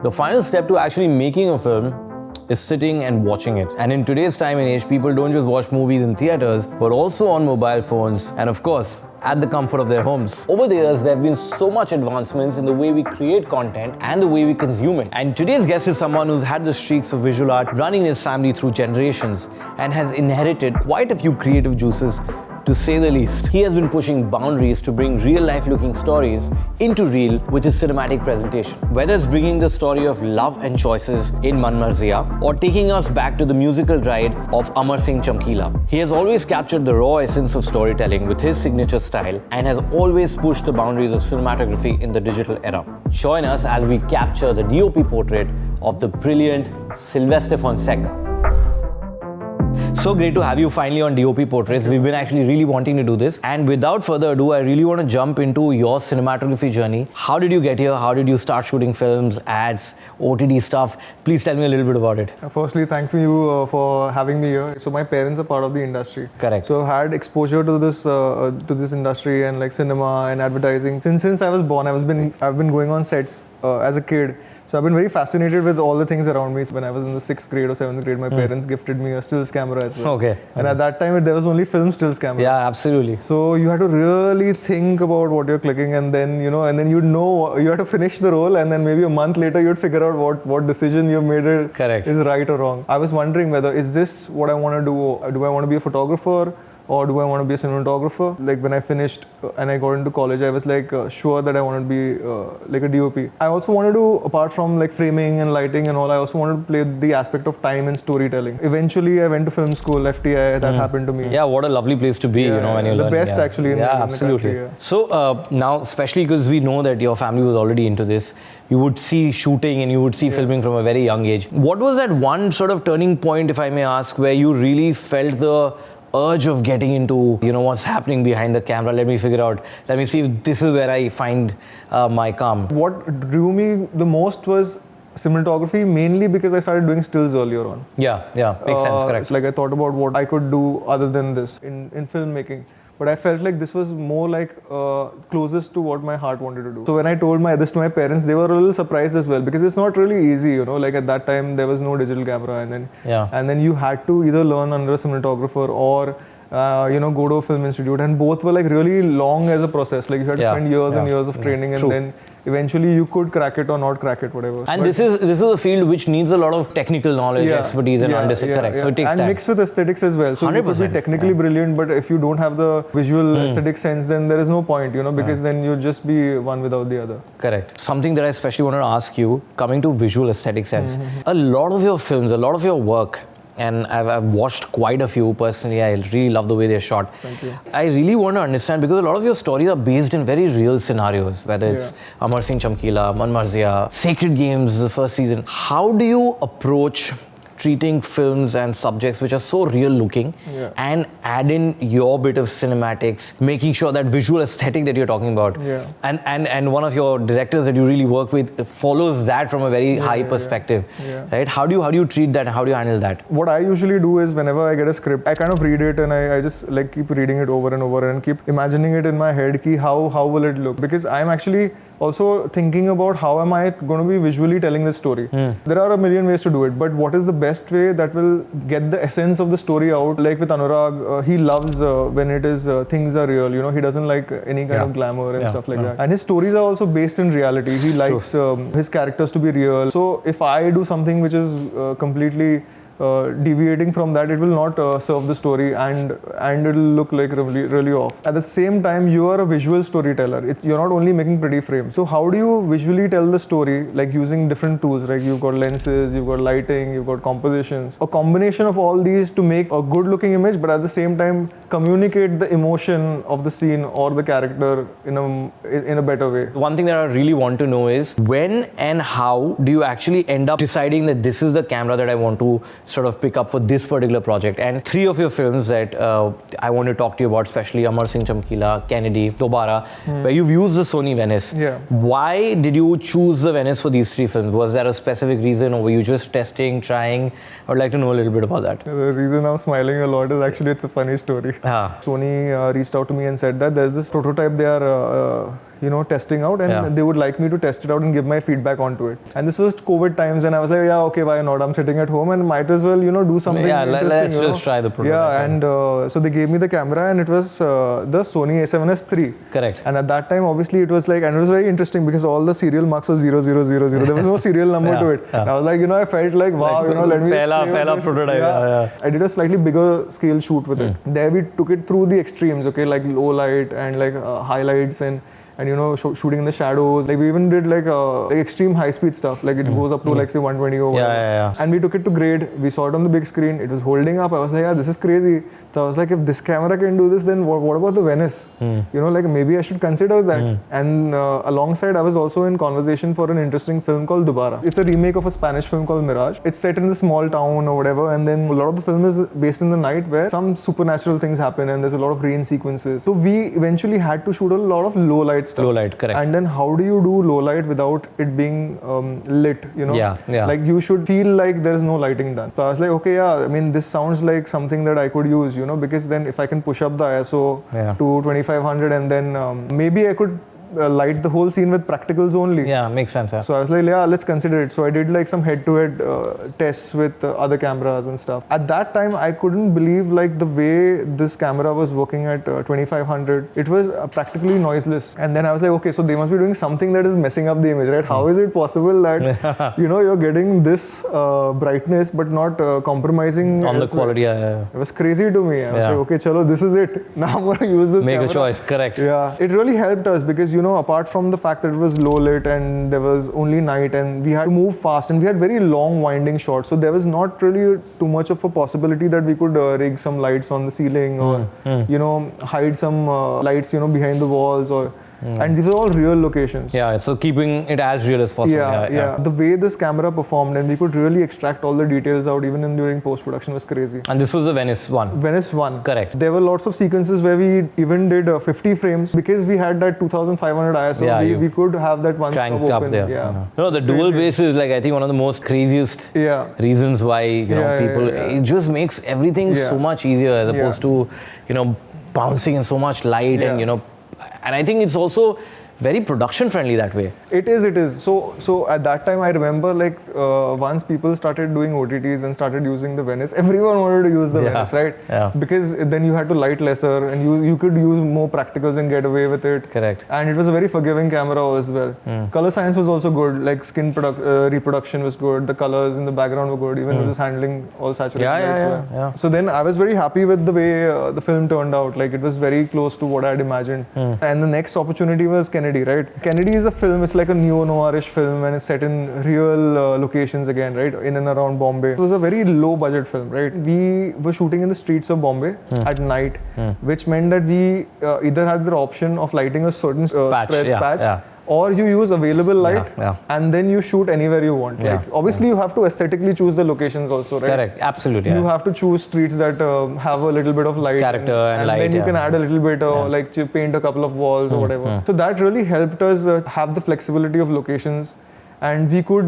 The final step to actually making a film is sitting and watching it. And in today's time and age, people don't just watch movies in theaters, but also on mobile phones and of course, at the comfort of their homes. Over the years, there have been so much advancements in the way we create content and the way we consume it. And today's guest is someone who's had the streaks of visual art running in his family through generations and has inherited quite a few creative juices, to say the least. He has been pushing boundaries to bring real-life looking stories into reel with his cinematic presentation. Whether it's bringing the story of love and choices in Man Marziya or taking us back to the musical ride of Amar Singh Chamkila, he has always captured the raw essence of storytelling with his signature style and has always pushed the boundaries of cinematography in the digital era. Join us as we capture the DOP portrait of the brilliant Sylvester Fonseca. So great to have you finally on DOP Portraits. We've been actually really wanting to do this. And without further ado, I really want to jump into your cinematography journey. How did you get here? How did you start shooting films, ads, OTT stuff? Please tell me a little bit about it. Firstly, thank you for having me here. So my parents are part of the industry. Correct. So I had exposure to this industry and like cinema and advertising. Since I was born, I've been going on sets as a kid. So I've been very fascinated with all the things around me. When I was in the 6th grade or 7th grade, my parents gifted me a stills camera as well. Okay. And at that time, there was only film stills camera. Yeah, absolutely. So you had to really think about what you're clicking, and then you had to finish the roll, and then maybe a month later you'd figure out what decision you made is right or wrong. I was wondering whether is this what I want to do? Do I want to be a photographer? Or do I want to be a cinematographer? Like when I finished and I got into college, I was like sure that I wanted to be like a DOP. I also wanted to, apart from like framing and lighting and all, I also wanted to play the aspect of time and storytelling. Eventually, I went to film school, FTI. That happened to me. Yeah, what a lovely place to be, when you're learning. The best actually. In absolutely. The country, So now, especially because we know that your family was already into this, you would see shooting and you would see filming from a very young age. What was that one sort of turning point, if I may ask, where you really felt the urge of getting into, what's happening behind the camera? Let me figure out. Let me see if this is where I find my calm. What drew me the most was cinematography, mainly because I started doing stills earlier on. Yeah, makes sense, correct. Like I thought about what I could do other than this in filmmaking. But I felt like this was more like closest to what my heart wanted to do. So when I told this to my parents, they were a little surprised as well, because it's not really easy, like at that time there was no digital camera, and then you had to either learn under a cinematographer or go to a film institute, and both were like really long as a process. Like you had to spend years and years of training, and then eventually you could crack it or not crack it, whatever. And this is a field which needs a lot of technical knowledge, expertise, and understanding. Correct. So it takes time. And mixed with aesthetics as well. So 100%. You could be technically brilliant, but if you don't have the visual aesthetic sense, then there is no point, because then you'll just be one without the other. Correct. Something that I especially wanted to ask you, coming to visual aesthetic sense, a lot of your films, a lot of your work, and I've watched quite a few personally. I really love the way they're shot. Thank you. I really want to understand, because a lot of your stories are based in very real scenarios, whether it's Amar Singh Chamkila, Man Marziya, Sacred Games, the first season. How do you approach treating films and subjects which are so real looking and add in your bit of cinematics, making sure that visual aesthetic that you're talking about, and one of your directors that you really work with follows that from a very high perspective, right? How do you treat that? How do you handle that? What I usually do is, whenever I get a script, I kind of read it, and I just like keep reading it over and over and keep imagining it in my head, how will it look? Because I'm actually also thinking about how am I going to be visually telling this story. There are a million ways to do it, but what is the best way that will get the essence of the story out? Like with Anurag, he loves when it is things are real, he doesn't like any kind of glamour and stuff like that. And his stories are also based in reality. He likes his characters to be real. So if I do something which is completely deviating from that, it will not serve the story, and it will look like really off. At the same time, you are a visual storyteller. You're not only making pretty frames. So how do you visually tell the story, like using different tools? Like you've got lenses, you've got lighting, you've got compositions. A combination of all these to make a good looking image, but at the same time communicate the emotion of the scene or the character in a better way. One thing that I really want to know is, when and how do you actually end up deciding that this is the camera that I want to sort of pick up for this particular project? And 3 of your films that I want to talk to you about, especially Amar Singh Chamkila, Kennedy, Dobaara, where you've used the Sony Venice. Why did you choose the Venice for these 3 films? Was there a specific reason, or were you just testing, trying? I would like to know a little bit about that. The reason I'm smiling a lot is actually it's a funny story. Sony reached out to me and said that there's this prototype they are testing out, and they would like me to test it out and give my feedback onto it. And this was COVID times, and I was like, yeah, okay, why not? I'm sitting at home and might as well, do something. Yeah, interesting, let's just try the product. Yeah, and so they gave me the camera, and it was the Sony A7S III. Correct. And at that time, obviously, it was like, and it was very interesting because all the serial marks were 0000. There was no serial number to it. And I was like, I felt like, wow, let me. Pehla prototype. Yeah. I did a slightly bigger scale shoot with it. There we took it through the extremes, okay, like low light and like highlights and shooting in the shadows. Like we even did like extreme high speed stuff. Like it goes up to like say 120 or whatever. Yeah. And we took it to grade. We saw it on the big screen. It was holding up. I was like, yeah, this is crazy. So I was like, if this camera can do this, then what about the Venice? Like maybe I should consider that. And alongside, I was also in conversation for an interesting film called Dobaara. It's a remake of a Spanish film called Mirage. It's set in a small town or whatever, and then a lot of the film is based in the night where some supernatural things happen and there's a lot of rain sequences. So we eventually had to shoot a lot of low light stuff. Low light, correct. And then how do you do low light without it being lit? Yeah. Like you should feel like there's no lighting done. So I was like, okay, yeah, I mean, this sounds like something that I could use, because then if I can push up the ISO to 2500 and then maybe I could light the whole scene with practicals only. Yeah, makes sense. Yeah. So I was like, yeah, let's consider it. So I did like some head-to-head tests with other cameras and stuff. At that time, I couldn't believe like the way this camera was working at 2500. It was practically noiseless. And then I was like, okay, so they must be doing something that is messing up the image, right? How is it possible that you're getting this brightness but not compromising on the quality? Yeah. It was crazy to me. I was like, okay, chalo, this is it. Now I'm going to use this Make camera. a choice, correct. Yeah, it really helped us because apart from the fact that it was low lit and there was only night and we had to move fast and we had very long winding shots, so there was not really too much of a possibility that we could rig some lights on the ceiling or hide some lights behind the walls or and these are all real locations. Yeah, so keeping it as real as possible. Yeah. The way this camera performed and we could really extract all the details out even during post-production was crazy. And this was the Venice one? Venice 1. Correct. There were lots of sequences where we even did 50 frames because we had that 2500 ISO. We could have that one cranked up open. there. Yeah. The dual base is like I think one of the most craziest reasons why people it just makes everything so much easier as opposed to bouncing in so much light and I think it's also very production friendly that way. It is. So at that time I remember like once people started doing OTTs and started using the Venice, everyone wanted to use the Venice, right? Yeah. Because then you had to light lesser and you could use more practicals and get away with it. Correct. And it was a very forgiving camera as well. Color science was also good, like skin reproduction was good, the colors in the background were good, even it was handling all saturated lights. Yeah. So then I was very happy with the way the film turned out. Like it was very close to what I'd imagined. And the next opportunity was Kennedy, right? Kennedy is a film, it's like a neo-noirish film and it's set in real locations again, right? In and around Bombay. It was a very low budget film, right? We were shooting in the streets of Bombay at night, which meant that we either had the option of lighting a certain patch. Or you use available light and then you shoot anywhere you want. Like, obviously, you have to aesthetically choose the locations also, right? Correct, absolutely. You have to choose streets that have a little bit of light. Character and light. And then you can add a little bit like paint a couple of walls or whatever. So that really helped us have the flexibility of locations. And we could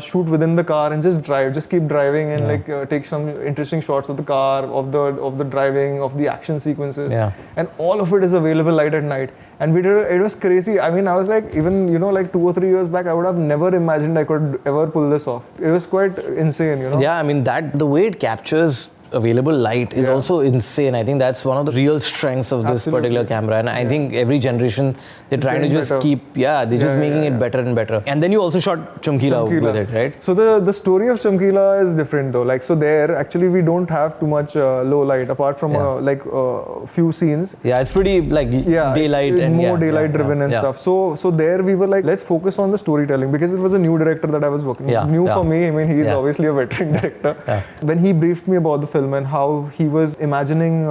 shoot within the car and just keep driving and take some interesting shots of the car, of the driving, of the action sequences. And all of it is available light at night. And we did it was crazy. I mean, I was like, even like 2 or 3 years back, I would have never imagined I could ever pull this off. It was quite insane, Yeah, I mean the way it captures available light is also insane. I think that's one of the real strengths of this particular camera, and I think every generation they're trying to just keep they're just making it better and better. And then you also shot Chamkila with it, right? So the story of Chamkila is different though. Like, so there actually we don't have too much low light apart from few scenes. It's pretty like daylight and more daylight driven and stuff. So there we were like, let's focus on the storytelling because it was a new director that I was working with. New for me. I mean, he's obviously a veteran director. When he briefed me about the film and how he was imagining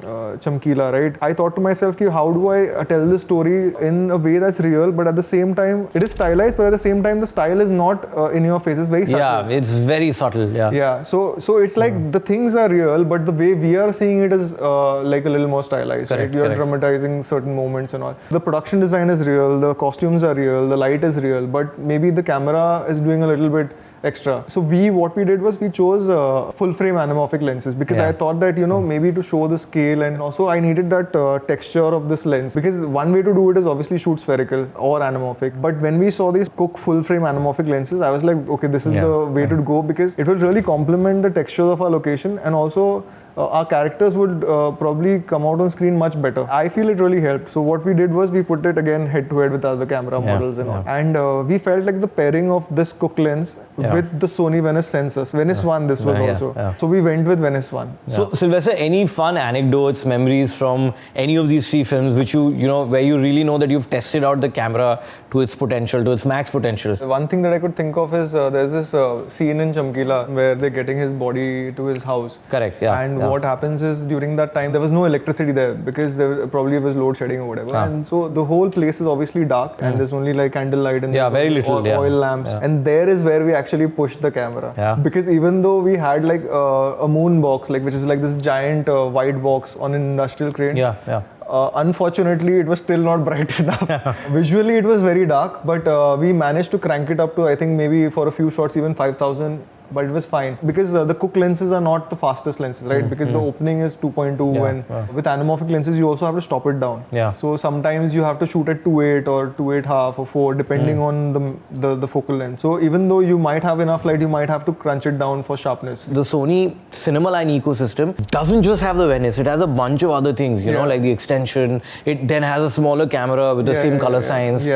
Chamkila, right? I thought to myself, how do I tell this story in a way that's real, but at the same time, it is stylized, but at the same time, the style is not in your face. It's very subtle. Yeah, it's very subtle. Yeah. So it's like the things are real, but the way we are seeing it is like a little more stylized. Correct, right? You are dramatizing certain moments and all. The production design is real, the costumes are real, the light is real, but maybe the camera is doing a little bit extra. So what we did was we chose full frame anamorphic lenses because I thought that, you know, maybe to show the scale, and also I needed that texture of this lens, because one way to do it is obviously shoot spherical or anamorphic. But when we saw these Cook full frame anamorphic lenses, I was like, okay, this is the way to go, because it will really complement the texture of our location, and also our characters would probably come out on screen much better. I feel it really helped. So what we did was we put it again head to head with other camera models and all. And we felt like the pairing of this Cook lens with the Sony Venice sensors. Venice 1 this was also. So we went with Venice 1. So Sylvester, any fun anecdotes, memories from any of these 3 films which you know, where you really know that you've tested out the camera to its potential, to its max potential? One thing that I could think of is there's this scene in Chamkila where they're getting his body to his house. Correct, And what happens is during that time there was no electricity there because there probably was load shedding or whatever. And so the whole place is obviously dark and there's only like candlelight and very little oil lamps. And there is where we actually pushed the camera. Because even though we had like a moon box, like which is like this giant white box on an industrial crane. Unfortunately, it was still not bright enough. Visually, it was very dark, but we managed to crank it up to, I think, maybe for a few shots, even 5,000. But it was fine because the Cook lenses are not the fastest lenses, right? Because the opening is 2.2 and with anamorphic lenses you also have to stop it down. So sometimes you have to shoot at 2.8 or 2.8.5 or 4 depending on the focal length. So even though you might have enough light, you might have to crunch it down for sharpness. The Sony cinema line ecosystem doesn't just have the Venice, it has a bunch of other things, you know, like the extension. It then has a smaller camera with the same color science.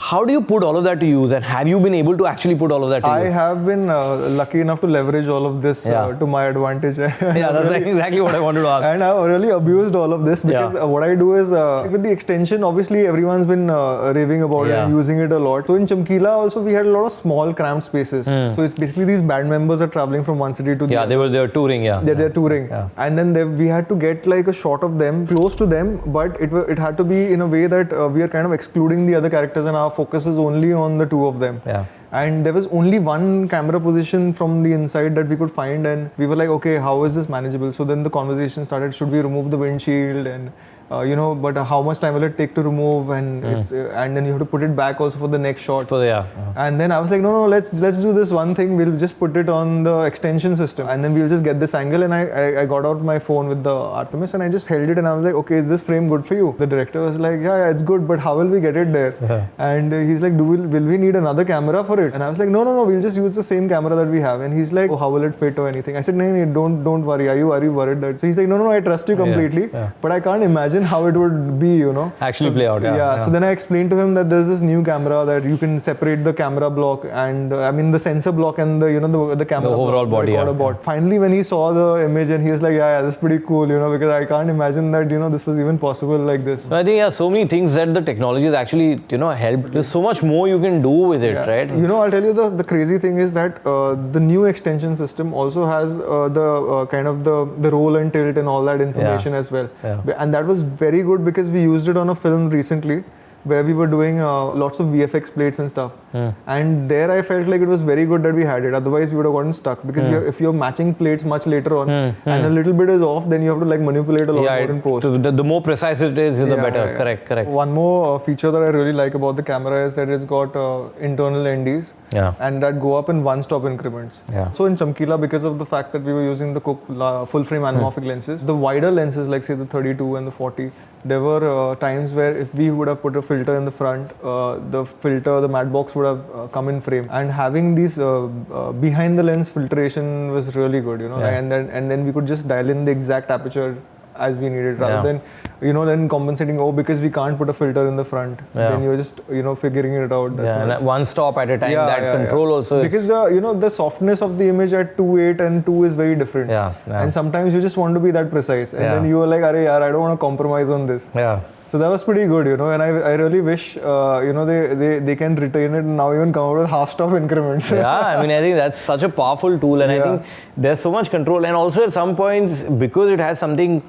How do you put all of that to use, and have you been able to actually put all of that to use? I have been lucky enough to leverage all of this to my advantage. That's exactly what I wanted to ask. And I've really abused all of this because what I do is with the extension, obviously everyone's been raving about it and using it a lot. So in Chamkila also we had a lot of small cramped spaces. So it's basically these band members are traveling from one city to the other. They were touring. They're touring. And then we had to get like a shot of them close to them, but it had to be in a way that we are kind of excluding the other characters and our focus is only on the 2 of them. And there was only one camera position from the inside that we could find, and we were like, okay, how is this manageable? So then the conversation started, should we remove the windshield, and you know, but how much time will it take to remove, and it's and then you have to put it back also for the next shot. And then I was like, no, let's do this one thing, we'll just put it on the extension system and then we'll just get this angle. And I got out my phone with the Artemis and I just held it and I was like, okay, is this frame good for you? The director was like, yeah, it's good, but how will we get it there? And he's like, will we need another camera for it? And I was like, no, we'll just use the same camera that we have. And he's like, oh, how will it fit or anything? I said, no, don't worry. Are you worried that? So he's like, no, I trust you completely, but I can't imagine how it would be, you know, actually play out. So then I explained to him that there's this new camera that you can separate the camera block and I mean the sensor block and the, you know, the camera, the overall body. Finally, when he saw the image and he was like, yeah, that's pretty cool, you know, because I can't imagine that, you know, this was even possible like this. I think so many things that the technology has actually, you know, helped. There's so much more you can do with it, right? You know, I'll tell you the crazy thing is that the new extension system also has the kind of the roll and tilt and all that information as well. And that was very good because we used it on a film recently where we were doing lots of VFX plates and stuff. And there I felt like it was very good that we had it. Otherwise we would have gotten stuck because if you're matching plates much later on and a little bit is off, then you have to like manipulate a lot more in post. The more precise it is, the better. Correct. One more feature that I really like about the camera is that it's got internal NDs and that go up in one-stop increments. So in Chamkila, because of the fact that we were using the Cook full-frame anamorphic lenses, the wider lenses like say the 32 and the 40, there were times where if we would have put a filter in the front, the matte box would have come in frame. And having these behind the lens filtration was really good, you know, and then we could just dial in the exact aperture as we needed rather than, you know, then compensating, because we can't put a filter in the front. Then you're just, you know, figuring it out. And one stop at a time, control also because you know, the softness of the image at 2.8 and 2 is very different. And sometimes you just want to be that precise and then you are like, I don't want to compromise on this. So that was pretty good, you know, and I really wish, you know, they can retain it and now even come out with half-stop increments. I mean, I think that's such a powerful tool and I think there's so much control, and also at some points, because it has something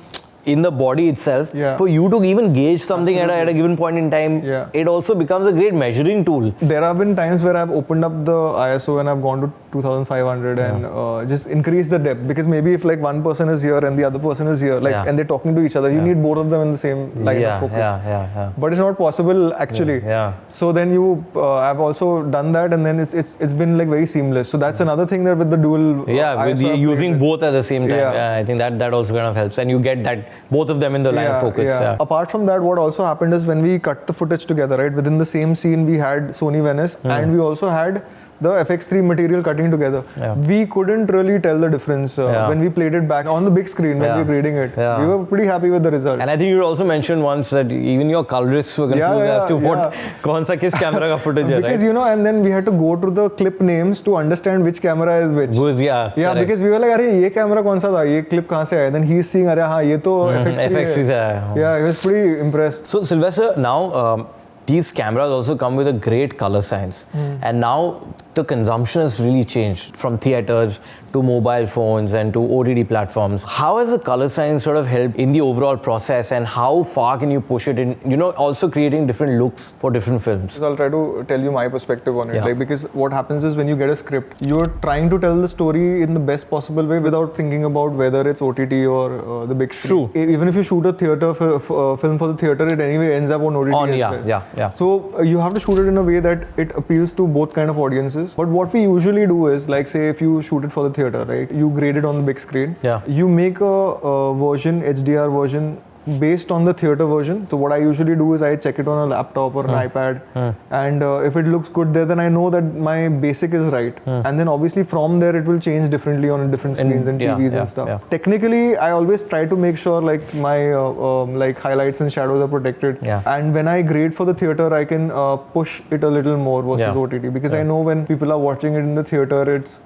in the body itself, for you to even gauge something at a given point in time, it also becomes a great measuring tool. There have been times where I've opened up the ISO and I've gone to 2500 and just increase the depth, because maybe if like one person is here and the other person is here, like and they're talking to each other, you need both of them in the same line of focus. But it's not possible actually. So then you I've also done that, and then it's been like very seamless. So that's another thing that with the dual with using both at the same time. I think that also kind of helps, and you get that both of them in the line of focus. Apart from that, what also happened is when we cut the footage together, right, within the same scene we had Sony Venice and we also had the FX3 material cutting together. We couldn't really tell the difference when we played it back on the big screen when we were grading it. We were pretty happy with the result. And I think you also mentioned once that even your colorists were confused as to what kaun sa kis camera ka footage hai, because right? and then we had to go to the clip names to understand which camera is which. Because we were like, "Arey, ye camera kaun sa tha? Ye clip kahan se aaya?" Then he's seeing, "Arey, haan, ye to FX3 se aaya." Yeah, he was pretty impressed. So Sylvester, now these cameras also come with a great color science, and now the consumption has really changed from theaters to mobile phones and to OTT platforms. How has the color science sort of helped in the overall process, and how far can you push it in, also creating different looks for different films? So I'll try to tell you my perspective on it. Like, because what happens is when you get a script, you're trying to tell the story in the best possible way without thinking about whether it's OTT or the big screen. True. Even if you shoot a theater film for the theater, it anyway ends up on OTT. So you have to shoot it in a way that it appeals to both kind of audiences. But what we usually do is, like, say if you shoot it for the theater, right, you grade it on the big screen. You make a version, HDR version, based on the theater version. So what I usually do is I check it on a laptop or an iPad, and if it looks good there, then I know that my basic is right. And then obviously from there it will change differently on different screens and TVs and stuff. Technically, I always try to make sure like my like highlights and shadows are protected. And when I grade for the theater, I can push it a little more versus OTT, because I know when people are watching it in the theater, it's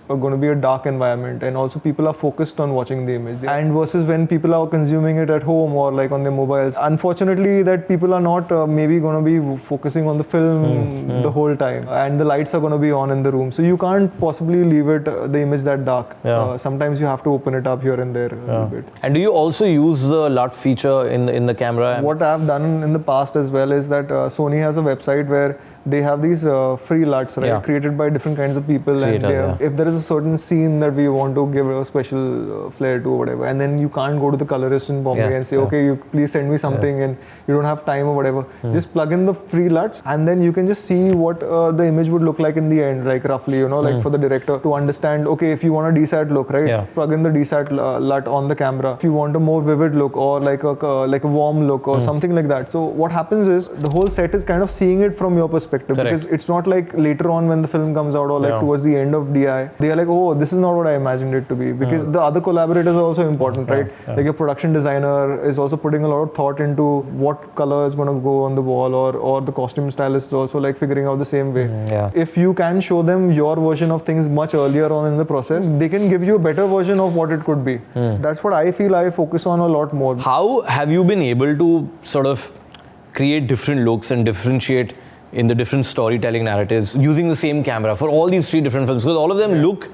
going to be a dark environment, and also people are focused on watching the image, and versus when people are consuming it at home or like on their mobiles, unfortunately that people are not maybe going to be focusing on the film the whole time, and the lights are going to be on in the room, so you can't possibly leave it the image that dark. Sometimes you have to open it up here and there a little bit. And do you also use the LUT feature in the camera? What I've done in the past as well is that Sony has a website where they have these free LUTs, right, created by different kinds of people. If there is a certain scene that we want to give a special flair to or whatever, and then you can't go to the colorist in Bombay and say, okay, you please send me something, and you don't have time or whatever. Just plug in the free LUTs, and then you can just see what the image would look like in the end, like roughly, like for the director to understand, okay, if you want a DSAT look, right, plug in the DSAT LUT on the camera. If you want a more vivid look or like a warm look or something like that. So what happens is the whole set is kind of seeing it from your perspective. Because it's not like later on when the film comes out or like towards the end of DI, they are like, oh, this is not what I imagined it to be. Because the other collaborators are also important, right? Like your production designer is also putting a lot of thought into what color is going to go on the wall, or the costume stylist is also like figuring out the same way. If you can show them your version of things much earlier on in the process, they can give you a better version of what it could be. That's what I feel I focus on a lot more. How have you been able to sort of create different looks and differentiate in the different storytelling narratives using the same camera for all these three different films? Because all of them look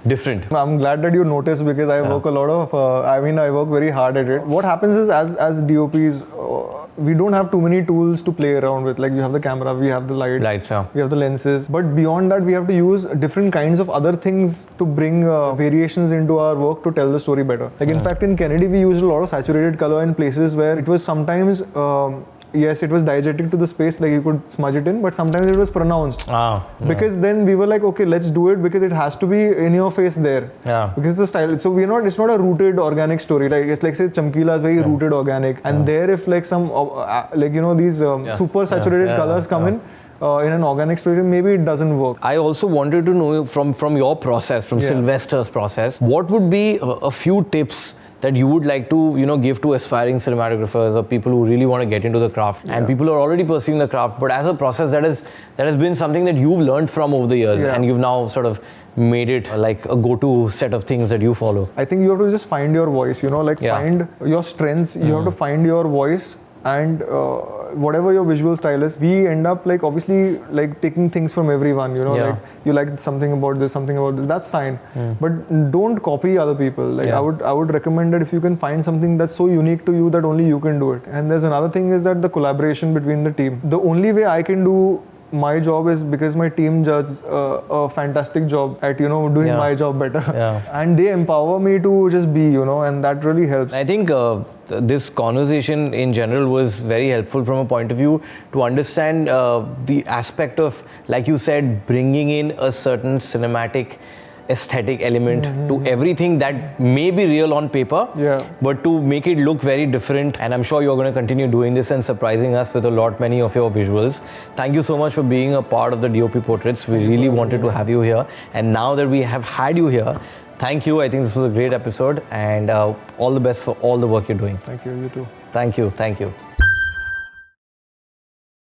different. I'm glad that you noticed, because I work a lot of, I work very hard at it. What happens is as DOPs, we don't have too many tools to play around with. Like you have the camera, we have the lights, we have the lenses. But beyond that, we have to use different kinds of other things to bring variations into our work to tell the story better. Like in fact, in Kennedy, we used a lot of saturated color in places where it was sometimes yes, it was diegetic to the space, like you could smudge it in, but sometimes it was pronounced. Because then we were like, okay, let's do it because it has to be in your face there. Because the style, so it's not a rooted organic story. Like it's like say Chamkila is very rooted organic, and there if like some these super saturated colors come in an organic story, maybe it doesn't work. I also wanted to know from your process, from Sylvester's process, what would be a few tips that you would like to give to aspiring cinematographers or people who really want to get into the craft, and people who are already pursuing the craft, but as a process that has been something that you've learned from over the years, and you've now sort of made it like a go-to set of things that you follow? I think you have to just find your voice, find your strengths. You have to find your voice, and whatever your visual style is, we end up like obviously like taking things from everyone, like you like something about this, that's fine, but don't copy other people. Like I would recommend that if you can find something that's so unique to you that only you can do it. And there's another thing is that the collaboration between the team. The only way I can do my job is because my team does a fantastic job at doing Yeah. my job better, Yeah. and they empower me to just be, and that really helps. I think this conversation in general was very helpful from a point of view to understand the aspect of, like you said, bringing in a certain cinematic aesthetic element to everything that may be real on paper, Yeah. but to make it look very different. And I'm sure you're going to continue doing this and surprising us with many of your visuals. Thank you so much for being a part of the DOP Portraits. We really wanted to have you here, and now that we have had you here, thank you. I think this was a great episode, and all the best for all the work you're doing. Thank you. You too. Thank you. Thank you.